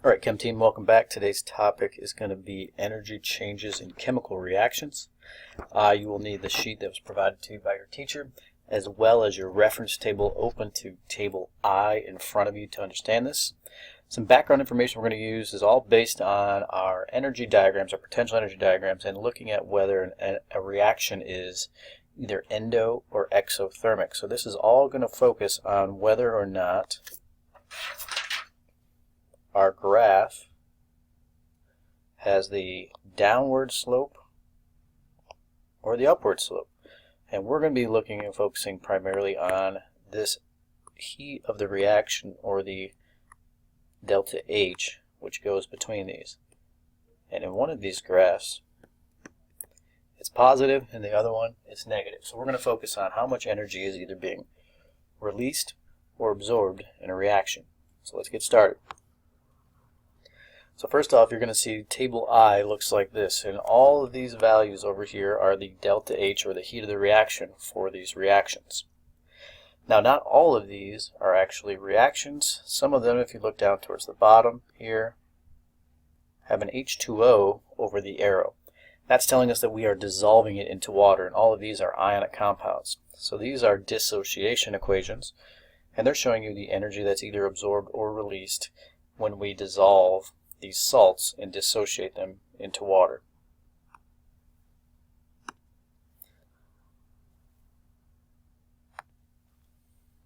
Alright, Chem Team, welcome back. Today's topic is going to be energy changes in chemical reactions. You will need the sheet that was provided to you by your teacher, as well as your reference table open to table I in front of you to understand this. Some background information we're going to use is all based on our energy diagrams, our potential energy diagrams, and looking at whether a reaction is either endo or exothermic. So this is all going to focus on whether or not our graph has the downward slope or the upward slope. And we're going to be looking and focusing primarily on this heat of the reaction, or the delta H, which goes between these. And in one of these graphs it's positive and the other one is negative. So we're going to focus on how much energy is either being released or absorbed in a reaction. So let's get started. So first off, you're going to see table I looks like this, and all of these values over here are the delta H, or the heat of the reaction, for these reactions. Now, not all of these are actually reactions. Some of them, if you look down towards the bottom here, have an H2O over the arrow. That's telling us that we are dissolving it into water, and all of these are ionic compounds. So these are dissociation equations, and they're showing you the energy that's either absorbed or released when we dissolve these salts and dissociate them into water.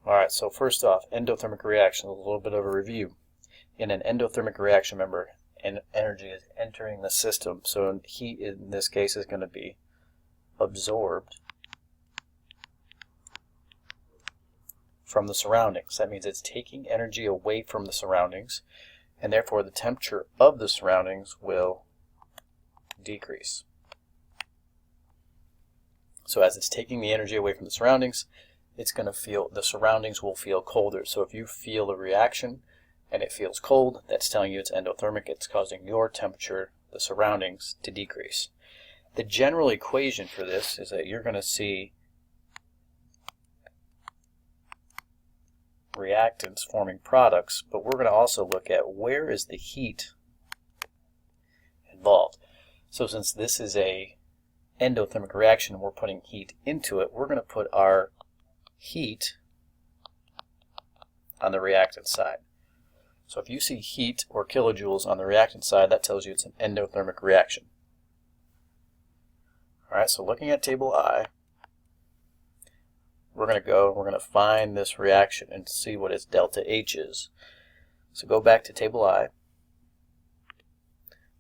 Alright, so first off, endothermic reaction, a little bit of a review. In an endothermic reaction, remember, energy is entering the system, so heat in this case is going to be absorbed from the surroundings. That means it's taking energy away from the surroundings, and therefore the temperature of the surroundings will decrease. So as it's taking the energy away from the surroundings, the surroundings will feel colder. So if you feel a reaction and it feels cold, that's telling you it's endothermic. It's causing your temperature, the surroundings, to decrease. The general equation for this is that you're going to see reactants forming products, but we're going to also look at where is the heat involved. So since this is a endothermic reaction and we're putting heat into it, we're going to put our heat on the reactant side. So if you see heat or kilojoules on the reactant side, that tells you it's an endothermic reaction. Alright, so looking at table I, we're going to find this reaction and see what its delta H is. So go back to table I,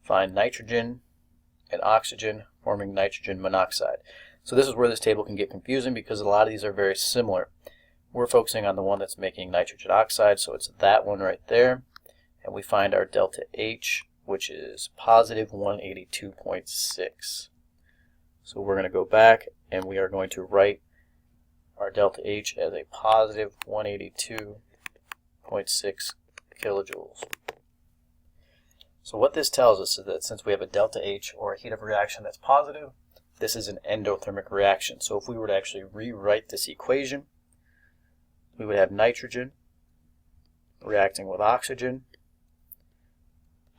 find nitrogen and oxygen forming nitrogen monoxide. So this is where this table can get confusing, because a lot of these are very similar. We're focusing on the one that's making nitrogen oxide, so it's that one right there. And we find our delta H, which is positive 182.6. So we're going to go back and we are going to write our delta H as a positive 182.6 kilojoules. So what this tells us is that since we have a delta H, or a heat of reaction, that's positive, this is an endothermic reaction. So if we were to actually rewrite this equation, we would have nitrogen reacting with oxygen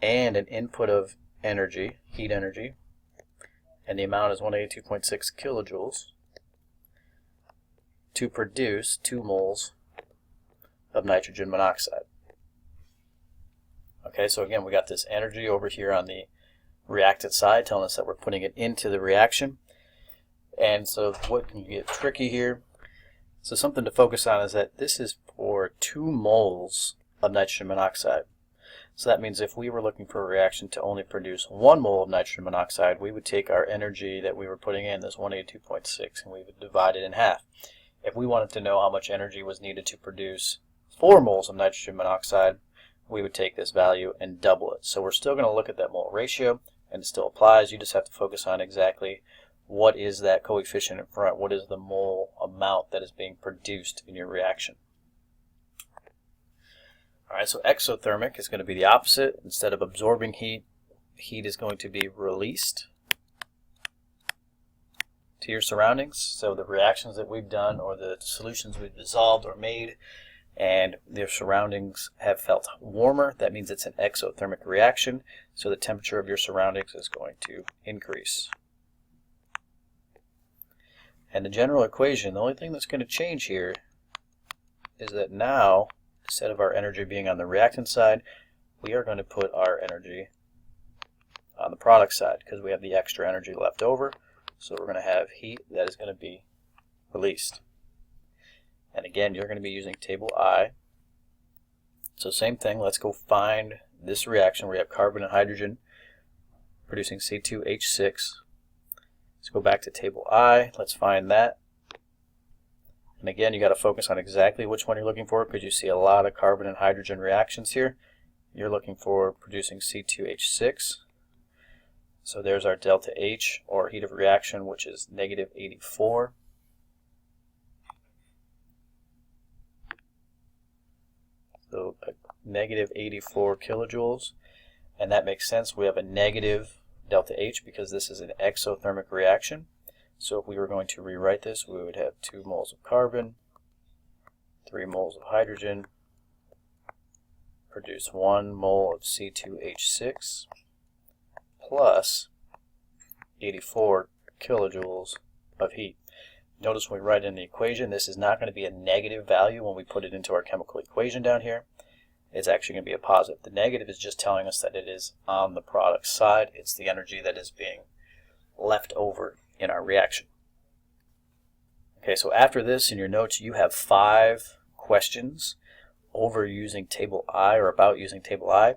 and an input of energy, heat energy, and the amount is 182.6 kilojoules, to produce 2 moles of nitrogen monoxide. Okay, so again, we got this energy over here on the reactant side telling us that we're putting it into the reaction. And so what can get tricky here? So something to focus on is that this is for 2 moles of nitrogen monoxide. So that means if we were looking for a reaction to only produce 1 mole of nitrogen monoxide, we would take our energy that we were putting in, this 182.6, and we would divide it in half. If we wanted to know how much energy was needed to produce 4 moles of nitrogen monoxide, we would take this value and double it. So we're still going to look at that mole ratio, and it still applies. You just have to focus on exactly what is that coefficient in front, what is the mole amount that is being produced in your reaction. Alright, so exothermic is going to be the opposite. Instead of absorbing heat, heat is going to be released to your surroundings. So the reactions that we've done, or the solutions we've dissolved or made, and their surroundings have felt warmer. That means it's an exothermic reaction, so the temperature of your surroundings is going to increase. And the general equation, the only thing that's going to change here is that now, instead of our energy being on the reactant side, we are going to put our energy on the product side because we have the extra energy left over. So we're going to have heat that is going to be released. And again, you're going to be using table I. So same thing, let's go find this reaction where we have carbon and hydrogen producing C2H6. Let's go back to table I, let's find that. And again, you got to focus on exactly which one you're looking for because you see a lot of carbon and hydrogen reactions here. You're looking for producing C2H6. So there's our delta H, or heat of reaction, which is negative 84. So negative 84 kilojoules. And that makes sense. We have a negative delta H because this is an exothermic reaction. So if we were going to rewrite this, we would have 2 moles of carbon, 3 moles of hydrogen, produce 1 mole of C2H6, plus 84 kilojoules of heat. Notice when we write in the equation, this is not going to be a negative value when we put it into our chemical equation down here. It's actually going to be a positive. The negative is just telling us that it is on the product side. It's the energy that is being left over in our reaction. Okay, so after this in your notes, you have 5 questions over using table I or about using table I.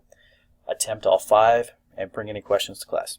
Attempt all 5 and bring any questions to class.